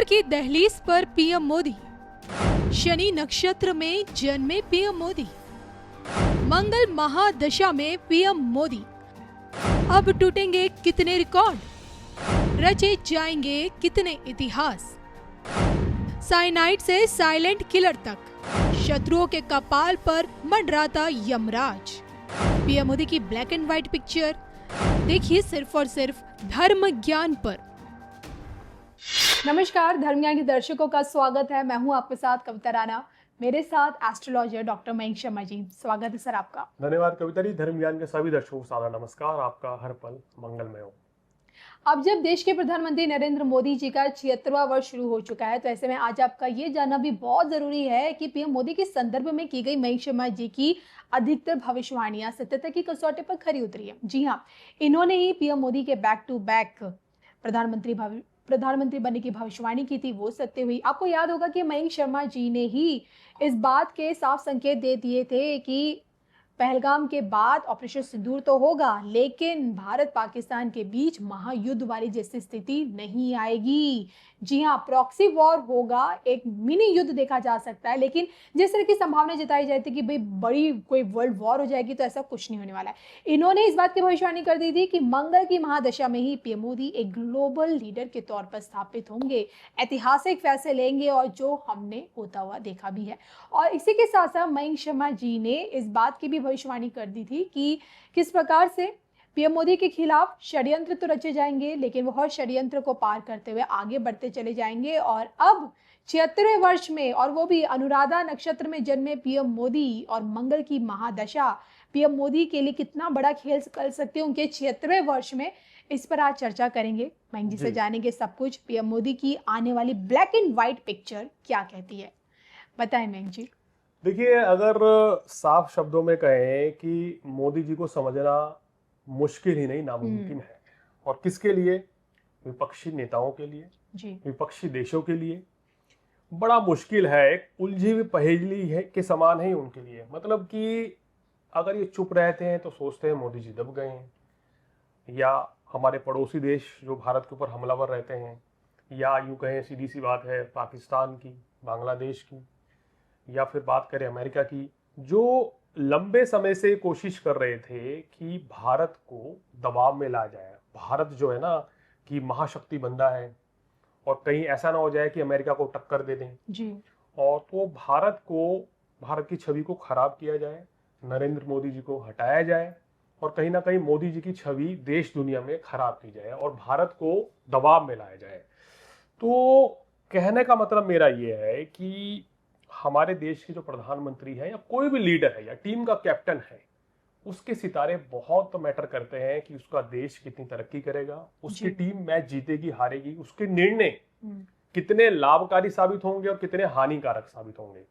स्वर्ग की दहलीज पर पीएम मोदी, शनि नक्षत्र में जन्मे पीएम मोदी, मंगल महादशा में पीएम मोदी। अब टूटेंगे कितने रिकॉर्ड, रचे जाएंगे कितने इतिहास। साइनाइड से साइलेंट किलर तक, शत्रुओं के कपाल पर मंडराता यमराज। पीएम मोदी की ब्लैक एंड व्हाइट पिक्चर देखिए सिर्फ और सिर्फ धर्म ज्ञान पर। नमस्कार, धर्म ज्ञान के दर्शकों का स्वागत है। मैं हूं आपके साथ कविता राणा, मेरे साथ एस्ट्रोलॉजर डॉक्टर मयंक शर्मा जी। स्वागत है सर आपका। धन्यवाद कविता जी। धर्म ज्ञान के सभी दर्शकों को सादर नमस्कार। आपका हर पल मंगलमय हो। अब जब देश के प्रधानमंत्री नरेंद्र मोदी जी का 76वां वर्ष शुरू हो चुका है, तो ऐसे में आज आपका ये जानना भी बहुत जरूरी है कि पीएम मोदी के संदर्भ में की गई मयंक शर्मा जी की अधिकतर भविष्यवाणियां सत्यता की कसौटी पर खरी उतरी है। जी हाँ, इन्होंने ही पीएम मोदी के बैक टू बैक प्रधानमंत्री बनने की भविष्यवाणी की थी, वो सत्य हुई। आपको याद होगा कि मयंक शर्मा जी ने ही इस बात के साफ संकेत दे दिए थे कि पहलगाम के बाद ऑपरेशन सिंदूर तो होगा, लेकिन भारत पाकिस्तान के बीच महायुद्ध वाली जैसी स्थिति नहीं आएगी। जी हाँ, प्रॉक्सी वॉर होगा, एक मिनी युद्ध देखा जा सकता है, लेकिन जिस तरह की संभावना जताई जाती है कि भाई बड़ी कोई वर्ल्ड वॉर हो जाएगी, तो ऐसा कुछ नहीं होने वाला है। इन्होंने इस बात की भविष्यवाणी कर दी थी कि मंगल की महादशा में ही पीएम मोदी एक ग्लोबल लीडर के तौर पर स्थापित होंगे, ऐतिहासिक फैसले लेंगे, और जो हमने होता हुआ देखा भी है। और इसी के साथ साथ मयंक शर्मा जी ने इस बात की भी भविष्यवाणी कर दी थी कि किस प्रकार से पीएम मोदी के खिलाफ षड्यंत्र तो रचे जाएंगे, लेकिन वह षड्यंत्र को पार करते हुए आगे बढ़ते चले जाएंगे। और अब 76वें वर्ष में, और वो भी अनुराधा नक्षत्र में जन्मे पीएम मोदी और मंगल की महादशा पीएम मोदी के लिए कितना बड़ा खेल कर सकते हैं उनके 76वें वर्ष में, इस पर आज चर्चा करेंगे। मयंक जी से जानेंगे सब कुछ। पीएम मोदी की आने वाली ब्लैक एंड व्हाइट पिक्चर क्या कहती है, बताएं मयंक जी। देखिए, अगर साफ शब्दों में कहें कि मोदी जी को समझना मुश्किल ही नहीं नामुमकिन है। और किसके लिए? विपक्षी नेताओं के लिए जी, विपक्षी देशों के लिए बड़ा मुश्किल है। एक उलझी हुई पहेली है के समान है उनके लिए। मतलब कि अगर ये चुप रहते हैं तो सोचते हैं मोदी जी दब गए हैं, या हमारे पड़ोसी देश जो भारत के ऊपर हमलावर रहते हैं, या यूं कहें सीधी सी बात है पाकिस्तान की, बांग्लादेश की, या फिर बात करें अमेरिका की, जो लंबे समय से कोशिश कर रहे थे कि भारत को दबाव में ला जाए। भारत जो है ना कि महाशक्ति बंदा है, और कहीं ऐसा ना हो जाए कि अमेरिका को टक्कर दे दें जी। और तो भारत की छवि को खराब किया जाए, नरेंद्र मोदी जी को हटाया जाए, और कहीं ना कहीं मोदी जी की छवि देश दुनिया में खराब की जाए और भारत को दबाव में लाया जाए। तो कहने का मतलब मेरा ये है कि हमारे देश के जो प्रधानमंत्री है, या कोई भी लीडर है, या टीम का कैप्टन है, उसके सितारे बहुत मैटर करते हैं कि उसका देश कितनी तरक्की करेगा, उसकी टीम मैच जीतेगी हारेगी, उसके निर्णय कितने लाभकारी साबित होंगे और कितने हानिकारक साबित होंगे।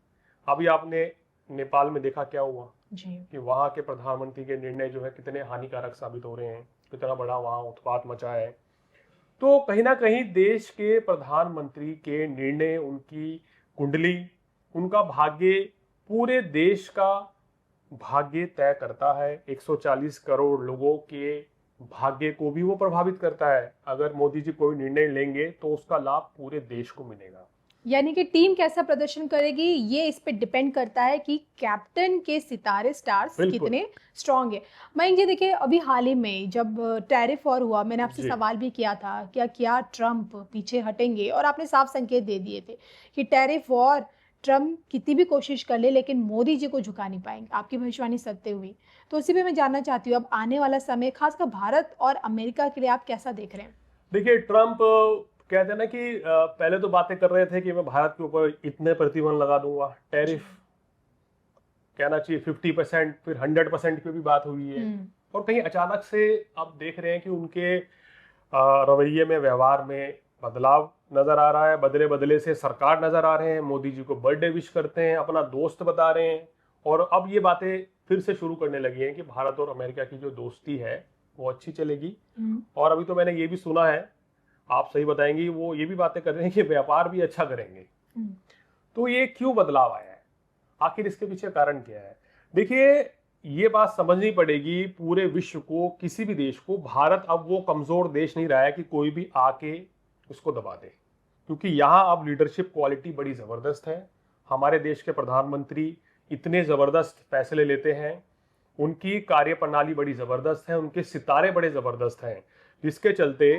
अभी आपने नेपाल में देखा क्या हुआ जी, कि वहां के प्रधानमंत्री के निर्णय जो है कितने हानिकारक साबित हो रहे हैं, कितना बड़ा वहां उत्पात मचा है। तो कहीं ना कहीं देश के प्रधानमंत्री के निर्णय, उनकी कुंडली, उनका भाग्य पूरे देश का भाग्य तय करता है। 140 करोड़ लोगों के भाग्य को भी वो प्रभावित करता है। अगर मोदी जी कोई निर्णय लेंगे तो उसका लाभ पूरे देश को मिलेगा। यानी कि टीम कैसा प्रदर्शन करेगी, ये इस पे डिपेंड करता है कि कैप्टन के सितारे स्टार्स कितने स्ट्रांग है। मयंक जी देखिए, अभी हाल ही में जब टैरिफ वॉर हुआ, मैंने आपसे सवाल भी किया था क्या ट्रम्प पीछे हटेंगे, और आपने साफ संकेत दे दिए थे कि टैरिफ वॉर ट्रम्प कितनी भी कोशिश कर ले, लेकिन मोदी जी को झुका नहीं पाएंगे। आपकी भविष्यवाणी सत्य हुई। तो उसी पे मैं जानना चाहती हूँ, अब आने वाला समय खासकर भारत और अमेरिका के लिए आप कैसा देख रहे हैं? देखिए, ट्रम्प कहते हैं ना कि पहले तो बातें कर रहे थे कि मैं भारत के ऊपर इतने प्रतिबंध लगा दूंगा, टैरिफ कहना चाहिए 50%, फिर 100% पे भी बात हुई है। और कहीं अचानक से आप देख रहे हैं कि उनके रवैये में, व्यवहार में बदलाव नजर आ रहा है। बदले बदले से सरकार नजर आ रहे हैं, मोदी जी को बर्थडे विश करते हैं, अपना दोस्त बता रहे हैं, और अब ये बातें फिर से शुरू करने लगी हैं कि भारत और अमेरिका की जो दोस्ती है वो अच्छी चलेगी। और अभी तो मैंने ये भी सुना है, आप सही बताएंगी, वो ये भी बातें कर रहे हैं कि व्यापार भी अच्छा करेंगे। तो ये क्यों बदलाव आया है, आखिर इसके पीछे कारण क्या है? देखिए, ये बात समझनी पड़ेगी पूरे विश्व को, किसी भी देश को। भारत अब वो कमजोर देश नहीं रहा है कि कोई भी आके उसको दबा दे। क्योंकि यहाँ अब लीडरशिप क्वालिटी बड़ी जबरदस्त है। हमारे देश के प्रधानमंत्री इतने जबरदस्त फैसले लेते हैं, उनकी कार्यप्रणाली बड़ी जबरदस्त है, उनके सितारे बड़े जबरदस्त हैं, जिसके चलते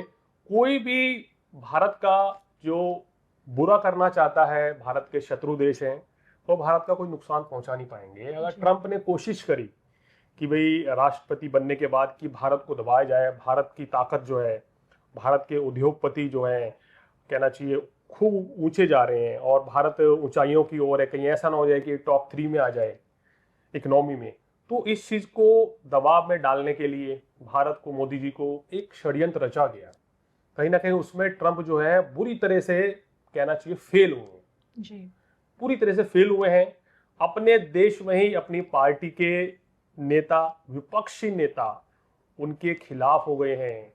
कोई भी भारत का जो बुरा करना चाहता है, भारत के शत्रु देश हैं, तो भारत का कोई नुकसान पहुंचा नहीं पाएंगे। अगर ट्रंप ने कोशिश करी कि भाई राष्ट्रपति बनने के बाद कि भारत को दबाया जाए, भारत की ताकत जो है, भारत के उद्योगपति जो है, कहना चाहिए खूब ऊंचे जा रहे हैं और भारत ऊंचाइयों की ओर है, कहीं ऐसा ना हो जाए कि टॉप 3 में आ जाए इकोनॉमी में। तो इस चीज को दबाव में डालने के लिए भारत को, मोदी जी को एक षड्यंत्र रचा गया। कहीं ना कहीं उसमें ट्रंप जो है बुरी तरह से, कहना चाहिए, फेल हुए जी, पूरी तरह से फेल हुए हैं। अपने देश में ही अपनी पार्टी के नेता, विपक्षी नेता उनके खिलाफ हो गए हैं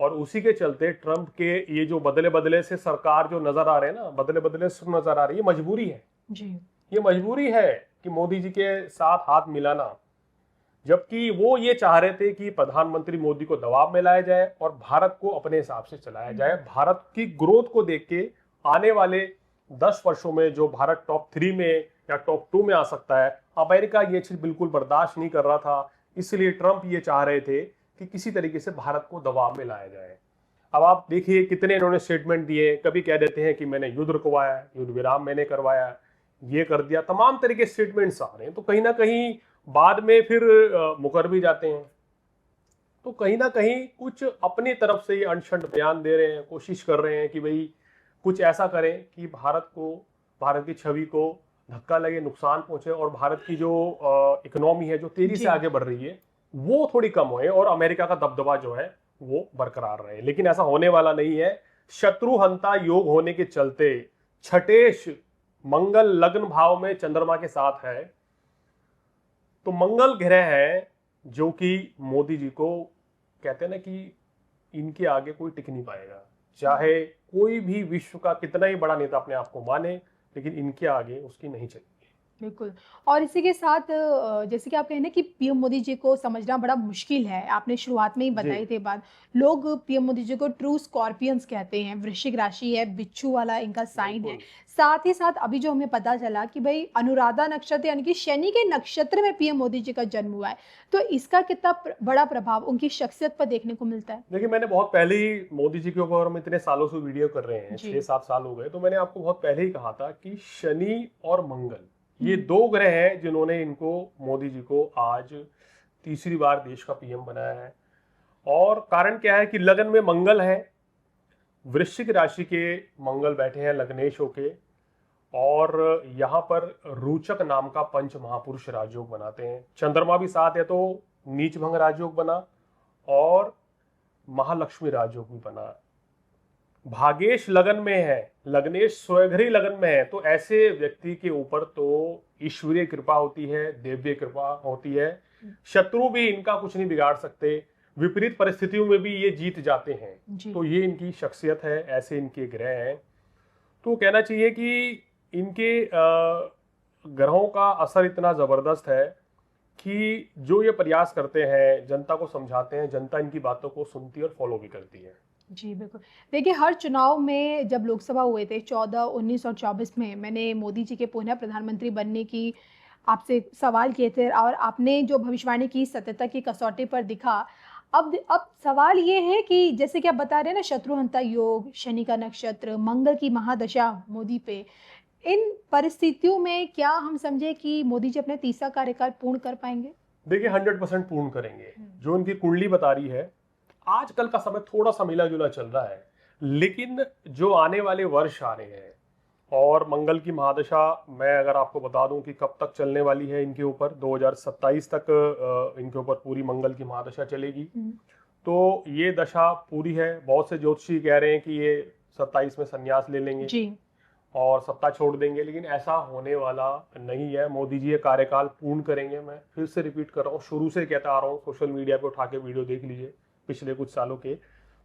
और उसी के चलते ट्रंप के ये जो बदले बदले से सरकार जो नजर आ रहे हैं ना, बदले बदले से नजर आ रही है, मजबूरी है जी। ये मजबूरी है कि मोदी जी के साथ हाथ मिलाना, जबकि वो ये चाह रहे थे कि प्रधानमंत्री मोदी को दबाव में लाया जाए और भारत को अपने हिसाब से चलाया जाए। भारत की ग्रोथ को देख के आने वाले 10 वर्षों में जो भारत टॉप 3 में या टॉप 2 में आ सकता है, अमेरिका ये चीज बिल्कुल बर्दाश्त नहीं कर रहा था। इसलिए ट्रंप ये चाह रहे थे कि किसी तरीके से भारत को दबाव में लाया जाए। अब आप देखिए कितने इन्होंने स्टेटमेंट दिए। कभी कह देते हैं कि मैंने युद्ध रुकवाया, युद्ध विराम मैंने करवाया, ये कर दिया, तमाम तरह के स्टेटमेंट्स आ रहे हैं। तो कहीं ना कहीं बाद में फिर मुकर भी जाते हैं। तो कहीं ना कहीं कुछ अपनी तरफ से ये अनशंट बयान दे रहे हैं, कोशिश कर रहे हैं कि भाई कुछ ऐसा करें कि भारत को, भारत की छवि को धक्का लगे, नुकसान पहुंचे और भारत की जो इकोनॉमी है जो तेजी से आगे बढ़ रही है वो थोड़ी कम होए और अमेरिका का दबदबा जो है वो बरकरार रहे। लेकिन ऐसा होने वाला नहीं है। शत्रुहंता योग होने के चलते छठेश मंगल लग्न भाव में चंद्रमा के साथ है, तो मंगल ग्रह है जो कि मोदी जी को कहते हैं ना कि इनके आगे कोई टिक नहीं पाएगा। चाहे कोई भी विश्व का कितना ही बड़ा नेता अपने आप को माने, लेकिन इनके आगे उसकी नहीं चलेगी। बिल्कुल। और इसी के साथ जैसे कि आप कहें ना कि पीएम मोदी जी को समझना बड़ा मुश्किल है, आपने शुरुआत में ही बताई थी बात। लोग पीएम मोदी जी को ट्रू स्कॉर्पियंस कहते हैं, वृश्चिक राशि है, बिच्छू वाला इनका साइन है। साथ ही साथ अभी जो हमें पता चला कि भाई अनुराधा नक्षत्र यानी कि शनि के नक्षत्र में पीएम मोदी जी का जन्म हुआ है, तो इसका कितना बड़ा प्रभाव उनकी शख्सियत पर देखने को मिलता है। देखिए, मैंने बहुत पहले ही मोदी जी के ऊपर हम इतने सालों से वीडियो कर रहे हैं, 6-7 साल हो गए, तो मैंने आपको बहुत पहले ही कहा था कि शनि और मंगल ये 2 ग्रह हैं जिन्होंने इनको, मोदी जी को आज तीसरी बार देश का पीएम बनाया है। और कारण क्या है कि लगन में मंगल है, वृश्चिक राशि के मंगल बैठे हैं लग्नेश होके, और यहाँ पर रोचक नाम का पंच महापुरुष राजयोग बनाते हैं। चंद्रमा भी साथ है तो नीच भंग राजयोग बना और महालक्ष्मी राजयोग भी बना। भागेश लगन में है, लग्नेश स्वयघरी लगन में है, तो ऐसे व्यक्ति के ऊपर तो ईश्वरीय कृपा होती है, देव्य कृपा होती है। शत्रु भी इनका कुछ नहीं बिगाड़ सकते, विपरीत परिस्थितियों में भी ये जीत जाते हैं। तो ये इनकी शख्सियत है, ऐसे इनके ग्रह हैं। तो कहना चाहिए कि इनके ग्रहों का असर इतना जबरदस्त है कि जो ये प्रयास करते हैं, जनता को समझाते हैं, जनता इनकी बातों को सुनती है और फॉलो भी करती है। जी बिल्कुल। देखिए, हर चुनाव में जब लोकसभा हुए थे 14, 19 और 24 में, मैंने मोदी जी के पुनः प्रधानमंत्री बनने की आपसे सवाल किए थे और आपने जो भविष्यवाणी की सत्यता की कसौटी पर दिखा। अब सवाल ये है कि जैसे कि आप बता रहे हैं ना, शत्रुहंता योग, शनि का नक्षत्र, मंगल की महादशा मोदी पे, इन परिस्थितियों में क्या हम समझे कि मोदी जी अपने तीसरा कार्यकाल पूर्ण कर पाएंगे? देखिए, 100% पूर्ण करेंगे। जो उनकी कुंडली बता रही है, आजकल का समय थोड़ा सा मिला जुला चल रहा है, लेकिन जो आने वाले वर्ष आ रहे हैं और मंगल की महादशा, मैं अगर आपको बता दूं कि कब तक चलने वाली है इनके ऊपर, 2027 तक इनके ऊपर पूरी मंगल की महादशा चलेगी। तो ये दशा पूरी है। बहुत से ज्योतिषी कह रहे हैं कि ये 27 में संन्यास ले लेंगे जी और सत्ता छोड़ देंगे, लेकिन ऐसा होने वाला नहीं है। मोदी जी ये कार्यकाल पूर्ण करेंगे। मैं फिर से रिपीट कर रहा हूँ, शुरू से कहता आ रहा हूँ, सोशल मीडिया पे उठा के वीडियो देख लीजिए पिछले कुछ सालों के।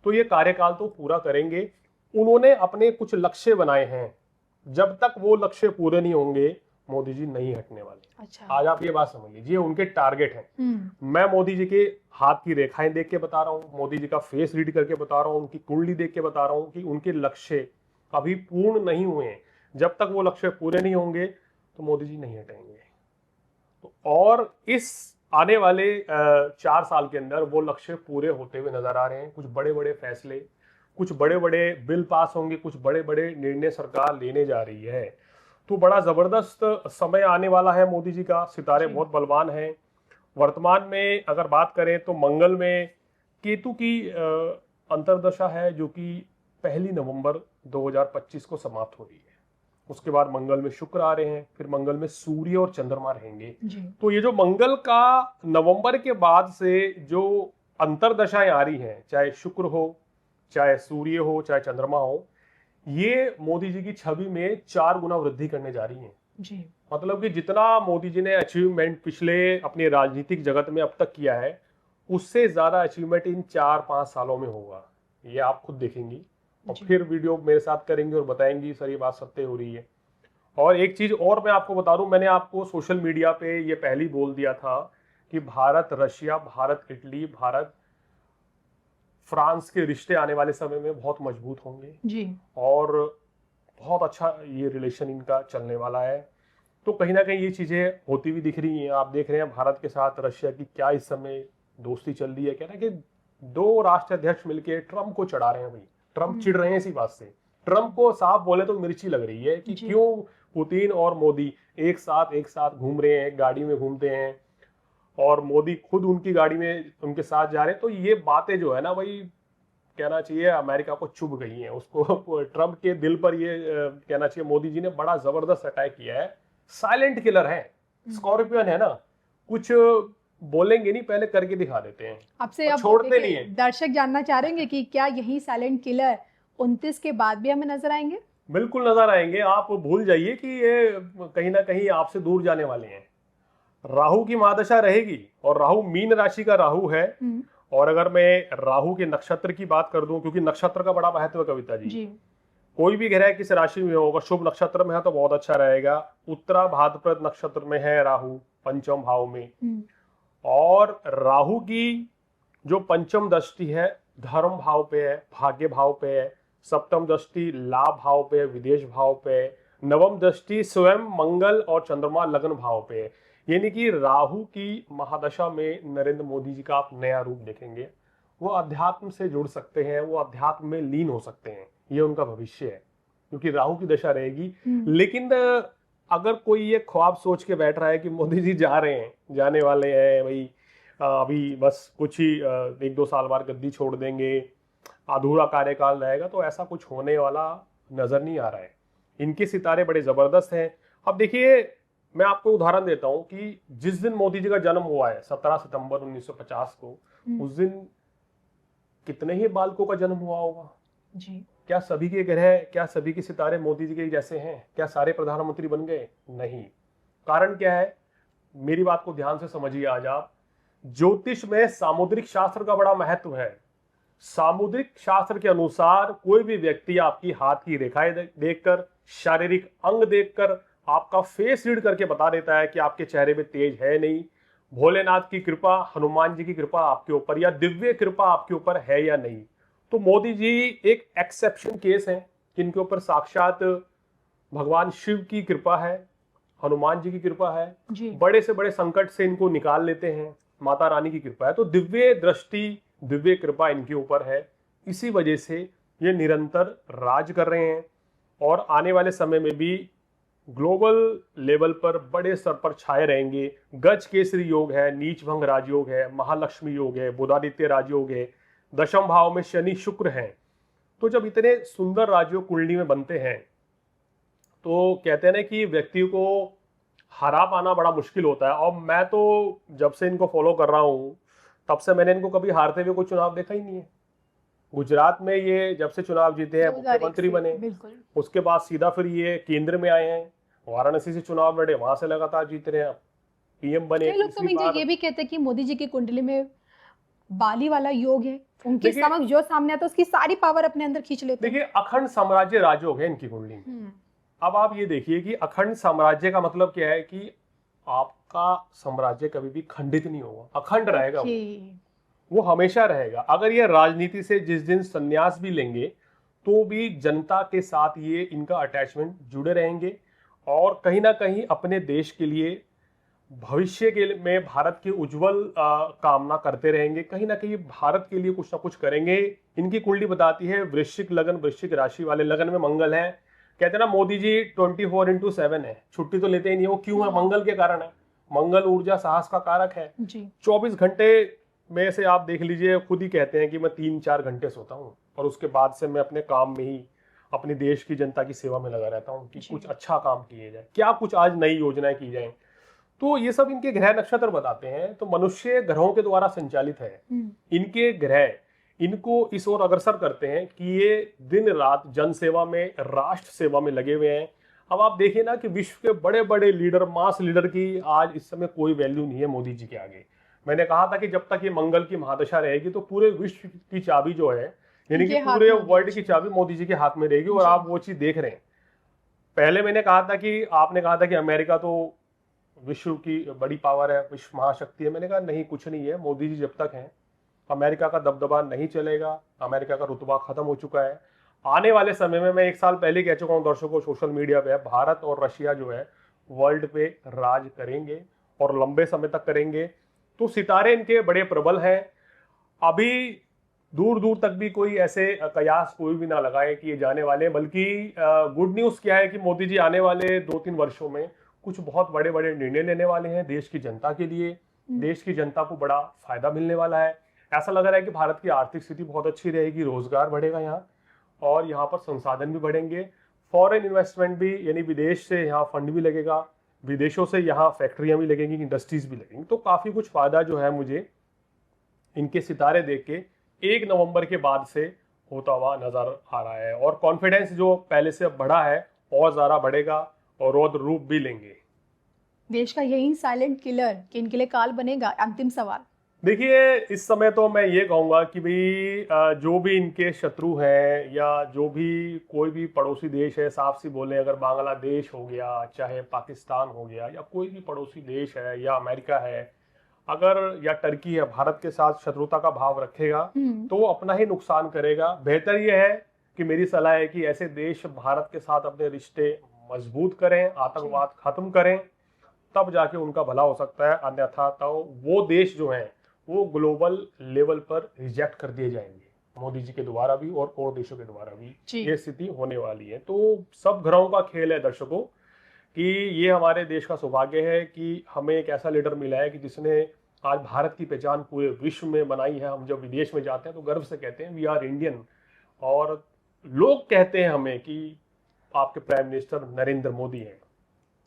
तो ये कार्यकाल तो पूरा करेंगे। उन्होंने अपने कुछ लक्ष्य बनाए हैं, जब तक वो लक्ष्य पूरे नहीं होंगे मोदी जी नहीं हटने वाले। अच्छा। आज आप ये बात समझ लीजिए, उनके टारगेट हैं। मैं मोदी जी के हाथ की रेखाएं देख के बता रहा हूँ, मोदी जी का फेस रीड करके बता रहा हूँ, उनकी कुंडली देख के बता रहा हूँ कि उनके लक्ष्य अभी पूर्ण नहीं हुए हैं। जब तक वो लक्ष्य पूरे नहीं होंगे तो मोदी जी नहीं हटेंगे। तो और इस आने वाले 4 साल के अंदर वो लक्ष्य पूरे होते हुए नजर आ रहे हैं। कुछ बड़े बड़े फैसले, कुछ बड़े बड़े बिल पास होंगे, कुछ बड़े बड़े निर्णय सरकार लेने जा रही है। तो बड़ा जबरदस्त समय आने वाला है मोदी जी का। सितारे बहुत बलवान हैं। वर्तमान में अगर बात करें तो मंगल में केतु की अंतर्दशा है, जो कि 1 नवंबर 2025 को समाप्त हो रही है। उसके बाद मंगल में शुक्र आ रहे हैं, फिर मंगल में सूर्य और चंद्रमा रहेंगे। तो ये जो मंगल का नवंबर के बाद से जो अंतर्दशाएं आ रही हैं, चाहे शुक्र हो, चाहे सूर्य हो, चाहे चंद्रमा हो, ये मोदी जी की छवि में 4 गुना वृद्धि करने जा रही हैं। जी। मतलब कि जितना मोदी जी ने अचीवमेंट पिछले अपने राजनीतिक जगत में अब तक किया है, उससे ज्यादा अचीवमेंट इन 4-5 सालों में होगा। ये आप खुद देखेंगी और फिर वीडियो मेरे साथ करेंगे और बताएंगी सर ये बात सत्य हो रही है। और एक चीज और मैं आपको बता दूं, मैंने आपको सोशल मीडिया पे ये पहले ही बोल दिया था कि Bharat Russia, Bharat Italy, Bharat France के रिश्ते आने वाले समय में बहुत मजबूत होंगे जी। और बहुत अच्छा ये रिलेशन इनका चलने वाला है। तो कहीं ना कहीं ये चीजें होती हुई दिख रही हैं। आप देख रहे हैं भारत के साथ रशिया की क्या इस समय दोस्ती चल रही है। कह रहे हैं कि 2 राष्ट्राध्यक्ष मिलकर ट्रंप को चढ़ा रहे हैं। भाई ट्रंप चिढ़ रहे हैं इसी बात से। ट्रंप को साफ बोले तो मिर्ची लग रही है कि क्यों पुतिन और मोदी एक साथ घूम रहे हैं, गाड़ी में घूमते हैं और मोदी खुद उनकी गाड़ी में उनके साथ जा रहे हैं। तो ये बातें जो है ना भाई, कहना चाहिए अमेरिका को चुभ गई हैं। उसको ट्रंप के दिल पर ये कहना चाहिए मोदी जी ने बड़ा जबरदस्त अटैक किया है। साइलेंट किलर है, स्कॉर्पियन है ना, कुछ बोलेंगे नहीं, पहले करके दिखा देते हैं। आपसे अब छोड़ते नहीं है। दर्शक जानना चाह रहे हैं कि क्या यही साइलेंट किलर 29 के बाद भी हमें नजर आएंगे? बिल्कुल नजर आएंगे। आप भूल जाइए कि ये कहीं ना कहीं आपसे दूर जाने वाले हैं। राहु की महादशा रहेगी और राहु मीन राशि का राहु है। और अगर मैं राहु के नक्षत्र की बात कर दूं, क्योंकि नक्षत्र का बड़ा महत्व है कविता जी। कोई भी ग्रह किस राशि में होगा, शुभ नक्षत्र में है तो बहुत अच्छा रहेगा। उत्तरा भाद्रपद नक्षत्र में है राहु, पंचम भाव में। और राहु की जो पंचम दृष्टि है धर्म भाव पे है, भाग्य भाव पे है। सप्तम दृष्टि लाभ भाव पे है, विदेश भाव पे है। नवम दृष्टि स्वयं मंगल और चंद्रमा लग्न भाव पे है। यानी कि राहु की महादशा में नरेंद्र मोदी जी का आप नया रूप देखेंगे। वो अध्यात्म से जुड़ सकते हैं, वो अध्यात्म में लीन हो सकते हैं। ये उनका भविष्य है क्योंकि राहु की दशा रहेगी। लेकिन अगर कोई ये ख्वाब सोच के बैठ रहा है कि मोदी जी जा रहे हैं, जाने वाले हैं भाई, अभी बस कुछ ही 1-2 साल बाद गद्दी छोड़ देंगे, अधूरा कार्यकाल रहेगा, तो ऐसा कुछ होने वाला नजर नहीं आ रहा है। इनके सितारे बड़े जबरदस्त हैं। अब देखिए, मैं आपको उदाहरण देता हूं कि जिस दिन मोदी जी का जन्म हुआ है 17 सितंबर 1950 को, उस दिन कितने ही बालकों का जन्म हुआ होगा जी। क्या सभी के ग्रह, क्या सभी के सितारे मोदी जी के जैसे हैं? क्या सारे प्रधानमंत्री बन गए? नहीं। कारण क्या है? मेरी बात को ध्यान से समझिए। आज आप ज्योतिष में सामुद्रिक शास्त्र का बड़ा महत्व है। सामुद्रिक शास्त्र के अनुसार कोई भी व्यक्ति आपकी हाथ की रेखाएं देखकर, शारीरिक अंग देखकर, आपका फेस रीड करके बता देता है कि आपके चेहरे में तेज है नहीं, भोलेनाथ की कृपा, हनुमान जी की कृपा आपके ऊपर या दिव्य कृपा आपके ऊपर है या नहीं। तो मोदी जी एक एक्सेप्शन केस है, जिनके ऊपर साक्षात भगवान शिव की कृपा है, हनुमान जी की कृपा है, बड़े से बड़े संकट से इनको निकाल लेते हैं, माता रानी की कृपा है। तो दिव्य दृष्टि, दिव्य कृपा इनके ऊपर है। इसी वजह से ये निरंतर राज कर रहे हैं और आने वाले समय में भी ग्लोबल लेवल पर बड़े स्तर पर छाए रहेंगे। गज केसरी योग है, नीच भंग राजयोग है, महालक्ष्मी योग है, बुधादित्य राजयोग है, दशम भाव में शनि शुक्र हैं। तो जब इतने सुंदर राजयोग कुंडली में बनते हैं तो कहते हैं ना कि व्यक्ति को हरा पाना बड़ा मुश्किल होता है। और मैं तो जब से इनको फॉलो कर रहा हूं तब से मैंने इनको कभी हारते हुए कोई चुनाव देखा ही नहीं है। गुजरात में ये जब से चुनाव जीते हैं मुख्यमंत्री बने, उसके बाद सीधा फिर ये केंद्र में आए हैं, वाराणसी से चुनाव लड़े, वहां से लगातार जीत रहे हैं, पीएम बने। लोग तो ये भी कहते हैं कि मोदी जी की कुंडली में बाली वाला योग है, उनके समक्ष जो सामने आता है उसकी सारी पावर अपने अंदर खींच लेते हैं। देखिए, अखंड साम्राज्य राजयोग है इनकी कुंडली में। अब आप ये देखिए कि अखंड साम्राज्य का मतलब क्या है कि आपका साम्राज्य कभी भी खंडित नहीं होगा, अखंड रहेगा, वो हमेशा रहेगा। अगर ये राजनीति से जिस दिन संन्यास भी लेंगे तो भी जनता के साथ ये इनका अटैचमेंट जुड़े रहेंगे और कहीं ना कहीं अपने देश के लिए भविष्य के में भारत की उज्जवल कामना करते रहेंगे। कहीं ना कहीं भारत के लिए कुछ ना कुछ करेंगे। इनकी कुंडली बताती है वृश्चिक लगन, वृश्चिक राशि वाले लगन में मंगल है। कहते हैं ना मोदी जी 24/7 है, छुट्टी तो लेते ही नहीं। वो क्यों है? मंगल के कारण है। मंगल ऊर्जा साहस का कारक है जी। 24 घंटे में से आप देख लीजिए, खुद ही कहते हैं कि मैं 3-4 घंटे सोता हूँ और उसके बाद से मैं अपने काम में ही, अपने देश की जनता की सेवा में लगा रहता हूँ कि कुछ अच्छा काम किए जाए, क्या कुछ आज नई योजनाएं की जाए। तो ये सब इनके ग्रह नक्षत्र बताते हैं। तो मनुष्य ग्रहों के द्वारा संचालित है। इनके ग्रह इनको इस ओर अग्रसर करते हैं कि ये दिन रात जन सेवा में, राष्ट्र सेवा में लगे हुए हैं। अब आप देखिए ना कि विश्व के बड़े बड़े लीडर, मास लीडर की आज इस समय कोई वैल्यू नहीं है मोदी जी के आगे। मैंने कहा था कि जब तक ये मंगल की महादशा रहेगी तो पूरे विश्व की चाबी जो है, यानी कि पूरे वर्ल्ड की चाबी मोदी जी के हाथ में रहेगी। और आप वो चीज देख रहे हैं। पहले मैंने कहा था कि आपने कहा था कि अमेरिका तो विश्व की बड़ी पावर है, विश्व महाशक्ति है। मैंने कहा नहीं, कुछ नहीं है। मोदी जी जब तक हैं अमेरिका का दबदबा नहीं चलेगा। अमेरिका का रुतबा खत्म हो चुका है। आने वाले समय में, मैं 1 साल पहले कह चुका हूं दर्शकों सोशल मीडिया पे, भारत और रशिया जो है वर्ल्ड पे राज करेंगे और लंबे समय तक करेंगे। तो सितारे इनके बड़े प्रबल हैं। अभी दूर दूर तक भी कोई ऐसे कयास कोई भी ना लगाए कि ये जाने वाले, बल्कि गुड न्यूज क्या है कि मोदी जी आने वाले 2-3 वर्षों में कुछ बहुत बड़े बड़े निर्णय लेने वाले हैं देश की जनता के लिए। देश की जनता को बड़ा फायदा मिलने वाला है। ऐसा लग रहा है कि भारत की आर्थिक स्थिति बहुत अच्छी रहेगी, रोजगार बढ़ेगा यहाँ और यहाँ पर संसाधन भी बढ़ेंगे। फॉरेन इन्वेस्टमेंट भी, यानी विदेश से यहाँ फंड भी लगेगा, विदेशों से यहाँ फैक्ट्रियां भी लगेंगी, इंडस्ट्रीज भी लगेंगी। तो काफी कुछ फायदा जो है मुझे इनके सितारे देख के 1 नवंबर के बाद से होता हुआ नजर आ रहा है। और कॉन्फिडेंस जो पहले से बढ़ा है और ज्यादा बढ़ेगा और रौद्र रूप भी लेंगे। देश का यही साइलेंट किलर कि इनके लिए काल बनेगा। अंतिम सवाल, देखिए इस समय तो मैं ये कहूंगा कि भाई जो भी इनके शत्रु हैं या जो भी कोई भी पड़ोसी देश है, साफ सी बोले, अगर बांग्लादेश हो गया, चाहे पाकिस्तान हो गया, या कोई भी पड़ोसी देश है, या अमेरिका है, अगर या टर्की है, भारत के साथ शत्रुता का भाव रखेगा तो वो अपना ही नुकसान करेगा। बेहतर यह है कि मेरी सलाह है कि ऐसे देश भारत के साथ अपने रिश्ते मजबूत करें, आतंकवाद खत्म करें, तब जाके उनका भला हो सकता है। अन्यथा तो वो देश जो हैं वो ग्लोबल लेवल पर रिजेक्ट कर दिए जाएंगे मोदी जी के द्वारा भी और देशों के द्वारा भी। ये स्थिति होने वाली है। तो सब ग्रहों का खेल है दर्शकों, कि ये हमारे देश का सौभाग्य है कि हमें एक ऐसा लीडर मिला है कि जिसने आज भारत की पहचान पूरे विश्व में बनाई है। हम जब विदेश में जाते हैं तो गर्व से कहते हैं वी आर इंडियन, और लोग कहते हैं हमें कि आपके प्राइम मिनिस्टर नरेंद्र मोदी हैं।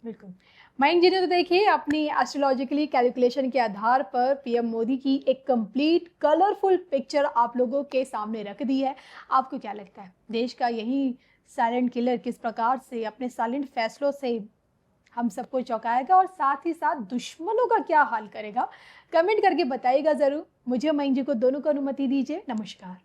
बिल्कुल। मयंक जी ने तो देखिए अपनी एस्ट्रोलॉजिकली कैलकुलेशन के आधार पर पीएम मोदी की एक कंप्लीट कलरफुल पिक्चर आप लोगों के सामने रख दी है। आपको क्या लगता है देश का यही साइलेंट किलर किस प्रकार से अपने साइलेंट फैसलों से हम सबको चौंकाएगा और साथ ही साथ दुश्मनों का क्या हाल करेगा? कमेंट करके बताइएगा ज़रूर। मुझे मयंक जी को दोनों को अनुमति दीजिए। नमस्कार।